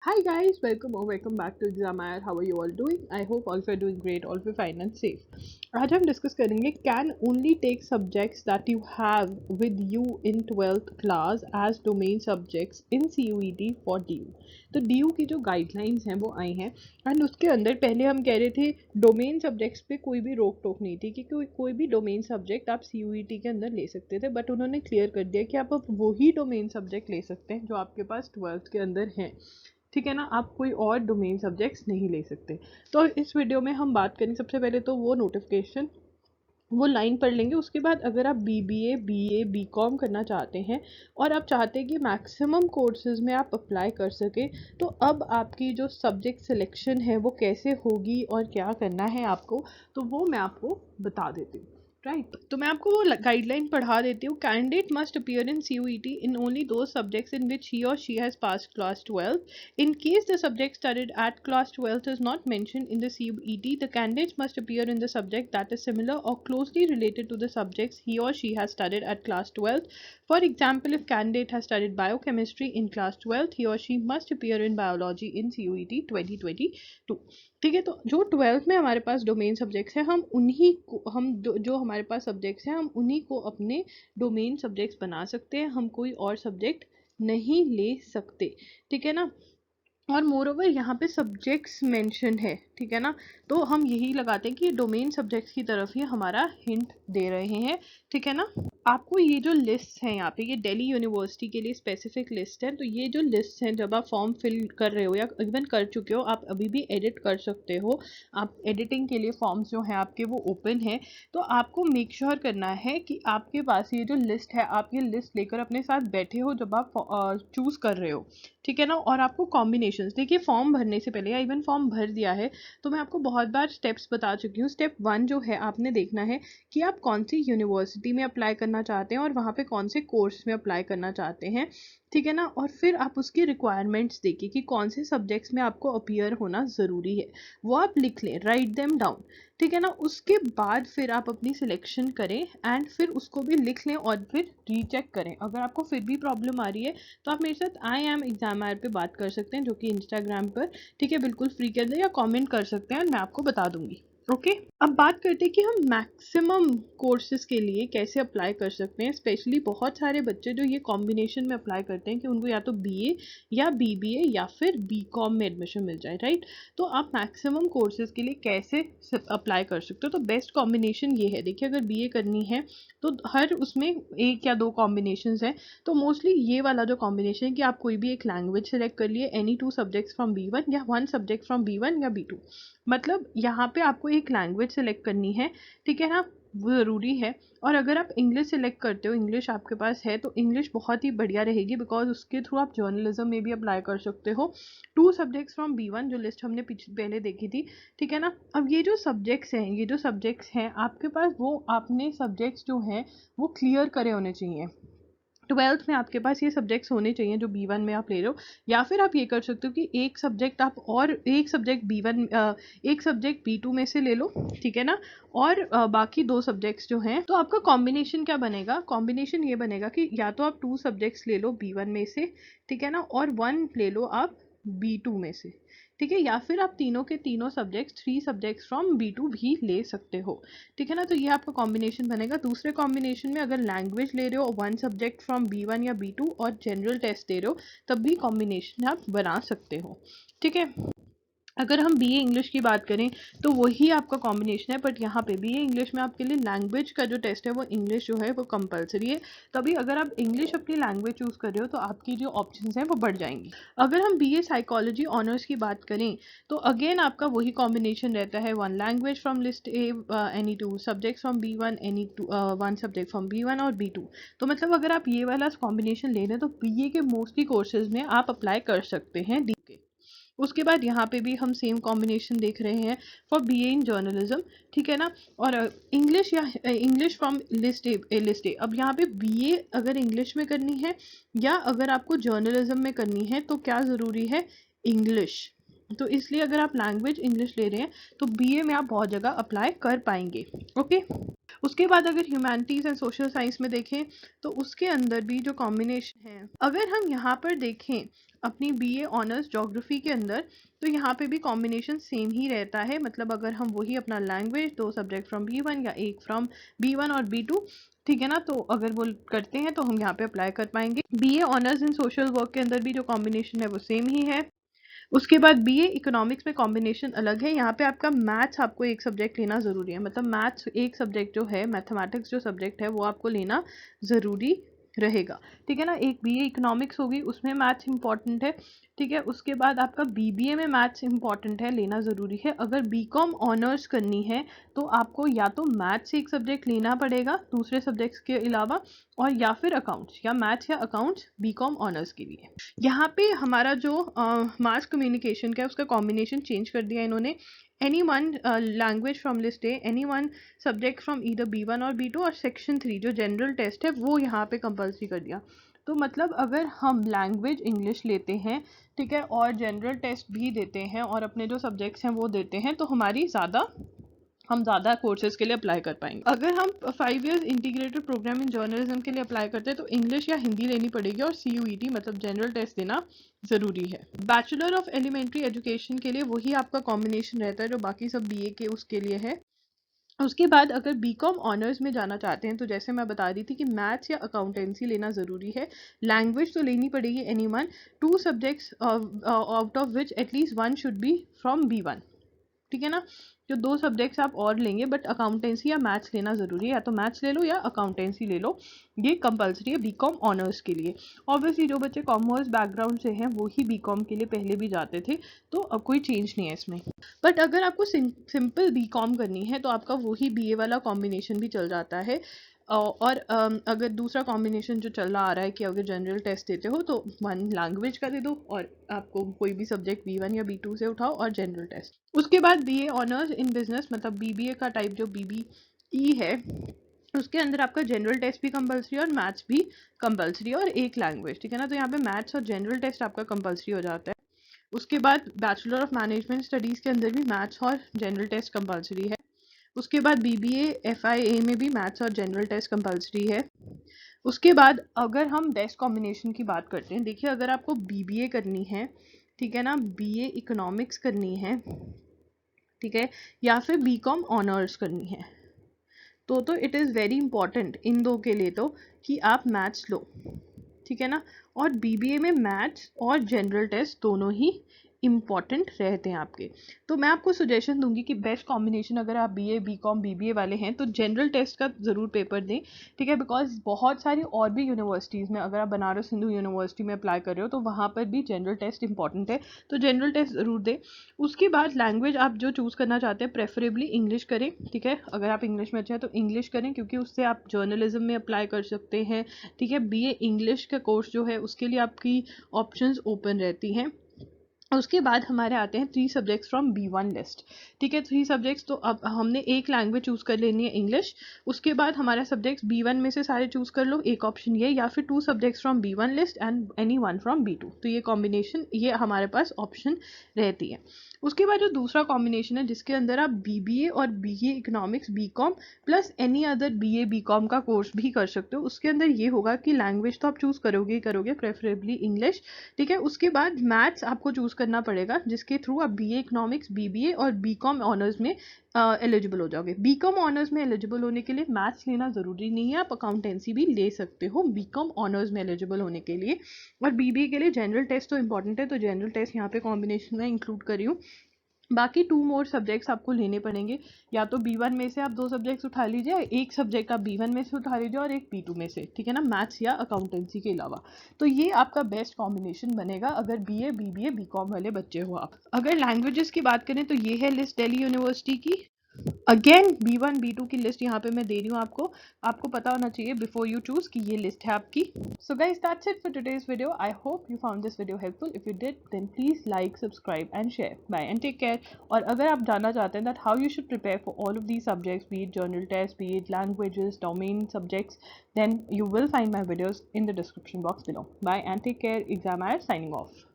Hi guys, welcome or welcome back to Examire. How are you all doing? I hope all of you are doing great, all of you fine and safe. आज हम discuss करेंगे can only take subjects that you have with you in 12th class as domain subjects in CUET for DU. तो DU की जो guidelines हैं वो आई हैं and उसके अंदर पहले हम कह रहे थे डोमेन सब्जेक्ट्स पे कोई भी रोक टोक नहीं थी कि कोई भी डोमेन सब्जेक्ट आप CUET के अंदर ले सकते थे, बट उन्होंने क्लियर कर दिया कि आप अब वही डोमेन सब्जेक्ट ले सकते हैं जो आपके पास 12th के अंदर हैं। ठीक है ना, आप कोई और डोमेन सब्जेक्ट्स नहीं ले सकते। तो इस वीडियो में हम बात करें सबसे पहले तो वो नोटिफिकेशन, वो लाइन पढ़ लेंगे। उसके बाद अगर आप BBA BA BCom करना चाहते हैं और आप चाहते हैं कि मैक्सिमम कोर्सेज में आप अप्लाई कर सके, तो अब आपकी जो सब्जेक्ट सिलेक्शन है वो कैसे होगी और क्या करना है आपको, तो वो मैं आपको बता देती हूँ। राइट, तो मैं आपको वो गाइडलाइन पढ़ा देती हूँ। Candidate must appear in CUET in only दो सब्जेक्ट्स इन विच ही और she has pass class 12. In case the subject studied at class 12th is not mentioned in the CUET, the candidate must appear in the subject that is similar or closely related to the subjects he or she has studied at class 12th. For example, if candidate has studied biochemistry in class 12th, he or she must appear in biology in CUET 2022. ठीक है, तो जो 12th में हमारे पास domain subjects हैं, हम उन्हीं को जो हमारे पास सब्जेक्ट्स हैं हम उन्हीं को अपने डोमेन सब्जेक्ट्स बना सकते हैं, हम कोई और सब्जेक्ट नहीं ले सकते। ठीक है ना, और मोर ओवर यहाँ पे सब्जेक्ट्स मेंशन है। ठीक है ना, तो हम यही लगाते हैं कि ये डोमेन सब्जेक्ट्स की तरफ ही हमारा हिंट दे रहे हैं। ठीक है ना, आपको ये जो लिस्ट है यहाँ पे, ये दिल्ली यूनिवर्सिटी के लिए स्पेसिफिक लिस्ट है। तो ये जो लिस्ट है, जब आप फॉर्म फिल कर रहे हो या इवन कर चुके हो, आप अभी भी एडिट कर सकते हो। आप एडिटिंग के लिए फॉर्म्स जो हैं आपके वो ओपन है। तो आपको मेक श्योर करना है कि आपके पास ये जो लिस्ट है, आप ये लिस्ट लेकर अपने साथ बैठे हो जब आप चूज कर रहे हो। ठीक है ना, और आपको कॉम्बिनेशंस देखिए, फॉर्म भरने से पहले या इवन फॉर्म भर दिया है तो मैं आपको बहुत बार स्टेप्स बता चुकी हूँ। स्टेप 1 जो है, आपने देखना है कि आप कौन सी यूनिवर्सिटी में अप्लाई करना चाहते हैं और वहाँ पे कौन से कोर्स में अप्लाई करना चाहते हैं। ठीक है ना, और फिर आप उसकी रिक्वायरमेंट्स देखिए कि कौन से सब्जेक्ट्स में आपको अपीयर होना ज़रूरी है, वो आप लिख लें, राइट देम डाउन। ठीक है ना, उसके बाद फिर आप अपनी सिलेक्शन करें एंड फिर उसको भी लिख लें और फिर रीचेक करें। अगर आपको फिर भी प्रॉब्लम आ रही है तो आप मेरे साथ IAM-Examiner पे बात कर सकते हैं, जो कि इंस्टाग्राम पर, ठीक है, बिल्कुल फ्री के अंदर, या कमेंट कर सकते हैं और मैं आपको बता दूंगी। ओके, अब बात करते हैं कि हम मैक्सिमम कोर्सेज के लिए कैसे अप्लाई कर सकते हैं। स्पेशली बहुत सारे बच्चे जो ये कॉम्बिनेशन में अप्लाई करते हैं कि उनको या तो BA या BBA या फिर BCom में एडमिशन मिल जाए। राइट, तो आप मैक्सिमम कोर्सेज के लिए कैसे अप्लाई कर सकते हो, तो बेस्ट कॉम्बिनेशन ये है। देखिए, अगर BA करनी है तो हर उसमें एक या दो कॉम्बिनेशन हैं। तो मोस्टली ये वाला जो कॉम्बिनेशन है कि आप कोई भी एक लैंग्वेज सेलेक्ट कर लिए, एनी 2 सब्जेक्ट्स फ्रॉम B1 या 1 सब्जेक्ट फ्रॉम B1 या B2। मतलब यहाँ पे आपको एक लैंग्वेज सेलेक्ट करनी है। ठीक है ना, वो ज़रूरी है। और अगर आप इंग्लिश सेलेक्ट करते हो, इंग्लिश आपके पास है, तो इंग्लिश बहुत ही बढ़िया रहेगी, बिकॉज उसके थ्रू आप जर्नलिज्म में भी अप्लाई कर सकते हो। 2 सब्जेक्ट्स फ्रॉम B1 जो लिस्ट हमने पहले देखी थी। ठीक है ना, अब ये जो सब्जेक्ट्स हैं आपके पास, वो आपने सब्जेक्ट्स जो हैं वो क्लियर करे होने चाहिए। 12th में आपके पास ये सब्जेक्ट्स होने चाहिए जो B1 में आप ले रहे हो। या फिर आप ये कर सकते हो कि एक सब्जेक्ट आप और एक सब्जेक्ट B1, एक सब्जेक्ट B2 में से ले लो। ठीक है ना, और बाकी 2 सब्जेक्ट्स जो हैं, तो आपका कॉम्बिनेशन क्या बनेगा, कॉम्बिनेशन ये बनेगा कि या तो आप 2 सब्जेक्ट्स ले लो B1 में से, ठीक है ना, और 1 ले लो आप B2 में से। ठीक है, या फिर आप तीनों के तीनों सब्जेक्ट्स, 3 सब्जेक्ट्स फ्रॉम B2 भी ले सकते हो। ठीक है ना, तो ये आपका कॉम्बिनेशन बनेगा। दूसरे कॉम्बिनेशन में अगर लैंग्वेज ले रहे हो, 1 सब्जेक्ट फ्रॉम B1 या B2 और जनरल टेस्ट दे रहे हो, तब भी कॉम्बिनेशन आप बना सकते हो। ठीक है, अगर हम BA इंग्लिश की बात करें तो वही आपका कॉम्बिनेशन है, बट यहाँ पे BA इंग्लिश में आपके लिए लैंग्वेज का जो टेस्ट है वो इंग्लिश जो है वो कंपलसरी है। तभी अगर आप इंग्लिश अपनी लैंग्वेज चूज़ कर रहे हो तो आपकी जो ऑप्शंस हैं वो बढ़ जाएंगी। अगर हम BA साइकोलॉजी ऑनर्स की बात करें तो अगेन आपका वही कॉम्बिनेशन रहता है, 1 language from list A, any 2 subject from B1, any 1 subject from B1 और B2। तो मतलब अगर आप ये वाला कॉम्बिनेशन ले रहे हैं तो BA के मोस्टली कोर्सेज में आप अप्लाई कर सकते हैं डी के। उसके बाद यहाँ पे भी हम सेम कॉम्बिनेशन देख रहे हैं फॉर BA इन जर्नलिज्म। ठीक है ना, और इंग्लिश या इंग्लिश फ्रॉम लिस्ट ए। अब यहाँ पे BA अगर इंग्लिश में करनी है या अगर आपको जर्नलिज्म में करनी है तो क्या ज़रूरी है, इंग्लिश। तो इसलिए अगर आप लैंग्वेज इंग्लिश ले रहे हैं तो बीए में आप बहुत जगह अप्लाई कर पाएंगे। ओके, उसके बाद अगर ह्यूमैनिटीज़ एंड सोशल साइंस में देखें तो उसके अंदर भी जो कॉम्बिनेशन है, अगर हम यहाँ पर देखें अपनी बीए ऑनर्स ज्योग्राफी के अंदर, तो यहाँ पे भी कॉम्बिनेशन सेम ही रहता है। मतलब अगर हम वही अपना लैंग्वेज 2 सब्जेक्ट फ्रॉम B1 या 1 फ्रॉम B1 और B2, ठीक है ना, तो अगर वो करते हैं तो हम यहाँ पे अप्लाई कर पाएंगे। BA honours in social work के अंदर भी जो कॉम्बिनेशन है वो सेम ही है। उसके बाद बीए इकोनॉमिक्स में कॉम्बिनेशन अलग है। यहाँ पे आपका मैथ्स, आपको एक सब्जेक्ट लेना ज़रूरी है। मतलब मैथ्स एक सब्जेक्ट जो है, मैथमेटिक्स जो सब्जेक्ट है वो आपको लेना ज़रूरी रहेगा, ठीक है ना। एक बीए इकोनॉमिक्स होगी, उसमें मैथ्स इंपॉर्टेंट है, ठीक है। उसके बाद आपका बीबीए में मैथ्स इंपॉर्टेंट है, लेना ज़रूरी है। अगर बीकॉम ऑनर्स करनी है तो आपको या तो मैथ्स एक सब्जेक्ट लेना पड़ेगा दूसरे सब्जेक्ट्स के अलावा, और या फिर अकाउंट्स, या मैथ्स या अकाउंट्स बीकॉम ऑनर्स के लिए। यहाँ पे हमारा जो मास कम्युनिकेशन का है उसका कॉम्बिनेशन चेंज कर दिया इन्होंने। Any one language from list A, any one subject from either B1 और B2, और सेक्शन 3 जो जनरल टेस्ट है वो यहाँ पे कंपल्सरी कर दिया। तो मतलब अगर हम लैंग्वेज इंग्लिश लेते हैं, ठीक है, और जनरल टेस्ट भी देते हैं और अपने जो सब्जेक्ट्स हैं वो देते हैं, तो हम ज़्यादा कोर्सेज के लिए अप्लाई कर पाएंगे। अगर हम 5 years integrated programme in journalism के लिए अप्लाई करते हैं तो इंग्लिश या हिंदी लेनी पड़ेगी, और CUET मतलब जनरल टेस्ट देना ज़रूरी है। बैचलर ऑफ एलिमेंट्री एजुकेशन के लिए वही आपका कॉम्बिनेशन रहता है जो बाकी सब BA के उसके लिए है। उसके बाद अगर बीकॉम ऑनर्स में जाना चाहते हैं तो जैसे मैं बता रही थी कि मैथ्स या अकाउंटेंसी लेना ज़रूरी है। लैंग्वेज तो लेनी पड़ेगी any one, 2 subjects out of which at least 1 should be from B1, ठीक है ना। जो 2 सब्जेक्ट्स आप और लेंगे, बट अकाउंटेंसी या मैथ्स लेना ज़रूरी है, या तो मैथ्स ले लो या अकाउंटेंसी ले लो, ये कंपलसरी है बीकॉम ऑनर्स के लिए। ऑब्वियसली जो बच्चे कॉमर्स बैकग्राउंड से हैं वो ही बीकॉम के लिए पहले भी जाते थे, तो अब कोई चेंज नहीं है इसमें। बट अगर आपको सिंपल बीकॉम करनी है तो आपका वही BA वाला कॉम्बिनेशन भी चल जाता है। और अगर दूसरा कॉम्बिनेशन जो चल रहा आ रहा है कि अगर जनरल टेस्ट देते हो तो 1 लैंग्वेज का दे दो, और आपको कोई भी सब्जेक्ट B1 या B2 से उठाओ और जनरल टेस्ट। उसके बाद BA ऑनर्स इन बिजनेस, मतलब BBA का टाइप जो BBE है, उसके अंदर आपका जनरल टेस्ट भी कंपलसरी और मैथ्स भी कंपलसरी और एक लैंग्वेज, ठीक है ना। तो यहाँ पे मैथ्स और जनरल टेस्ट आपका कंपलसरी हो जाता है। उसके बाद बैचलर ऑफ मैनेजमेंट स्टडीज़ के अंदर भी मैथ्स और जनरल टेस्ट कंपलसरी है। उसके बाद BBA FIA में भी मैथ्स और जनरल टेस्ट कंपलसरी है। उसके बाद अगर हम बेस्ट कॉम्बिनेशन की बात करते हैं, देखिए अगर आपको BBA करनी है, ठीक है ना, BA इकोनॉमिक्स करनी है, ठीक है, या फिर बीकॉम ऑनर्स करनी है, तो it is very important in दो के लिए तो कि आप मैथ्स लो, ठीक है ना। और BBA में मैथ्स और जनरल टेस्ट दोनों ही इम्पॉर्टेंट रहते हैं आपके। तो मैं आपको सजेशन दूंगी कि बेस्ट कॉम्बिनेशन अगर आप BA BCom BBA वाले हैं तो जनरल टेस्ट का ज़रूर पेपर दें, ठीक है। बिकॉज बहुत सारी और भी यूनिवर्सिटीज़ में, अगर आप बनारस हिंदू यूनिवर्सिटी में अप्लाई कर रहे हो तो वहाँ पर भी जनरल टेस्ट इंपॉर्टेंट है, तो जनरल टेस्ट ज़रूर दें। उसके बाद लैंग्वेज आप जो चूज़ करना चाहते हैं प्रेफरेबली इंग्लिश करें, ठीक है। अगर आप इंग्लिश में अच्छे हैं तो इंग्लिश करें, क्योंकि उससे आप जर्नलिज्म में अप्लाई कर सकते हैं, ठीक है। BA इंग्लिश का कोर्स जो है उसके लिए आपकी ऑप्शंस ओपन रहती हैं। उसके बाद हमारे आते हैं 3 सब्जेक्ट्स फ्रॉम B1 लिस्ट, ठीक है। 3 सब्जेक्ट्स, तो अब हमने एक लैंग्वेज चूज़ कर लेनी है इंग्लिश। उसके बाद हमारे सब्जेक्ट्स B1 में से सारे चूज़ कर लो, एक ऑप्शन ये, या फिर 2 subjects from B1 list and any 1 from B2। तो ये कॉम्बिनेशन, ये हमारे पास ऑप्शन रहती है। उसके बाद जो दूसरा कॉम्बिनेशन है जिसके अंदर आप BBA और BA economics BCom plus any other BA BCom का कोर्स भी कर सकते हो, उसके अंदर ये होगा कि लैंग्वेज तो आप चूज़ करोगे ही करोगे, प्रेफरेबली इंग्लिश, ठीक है। उसके बाद मैथ्स आपको चूज़ करना पड़ेगा, जिसके थ्रू आप BA इकोनॉमिक्स BBA और BCom ऑनर्स में एलिजिबल हो जाओगे। BCom ऑनर्स में एलिजिबल होने के लिए मैथ्स लेना ज़रूरी नहीं है, आप अकाउंटेंसी भी ले सकते हो BCom ऑनर्स में एलिजिबल होने के लिए। और BBA के लिए जनरल टेस्ट तो इंपॉर्टेंट है, तो जनरल टेस्ट यहाँ पे कॉम्बिनेशन में इंक्लूड करी हूँ। बाकी 2 मोर सब्जेक्ट्स आपको लेने पड़ेंगे, या तो B1 में से आप 2 सब्जेक्ट्स उठा लीजिए, एक सब्जेक्ट आप B1 में से उठा लीजिए और एक B2 में से, ठीक है ना, मैथ्स या अकाउंटेंसी के अलावा। तो ये आपका बेस्ट कॉम्बिनेशन बनेगा अगर BA BBA BCom वाले बच्चे हो आप। अगर लैंग्वेजेस की बात करें तो ये है लिस्ट दिल्ली यूनिवर्सिटी की। अगेन B1 B2 की लिस्ट यहाँ पे मैं दे रही हूँ आपको पता होना चाहिए बिफोर यू चूज कि ये लिस्ट है आपकी। So guys that's it for today's video. I hope you found this video helpful. If you did then please like, subscribe and share. Bye and take care. और अगर आप जानना चाहते हैं that how you should prepare for all of these subjects, be it general test, be it languages, domain subjects, then you will find my videos in the description box below. Bye and take care. Exam signing off.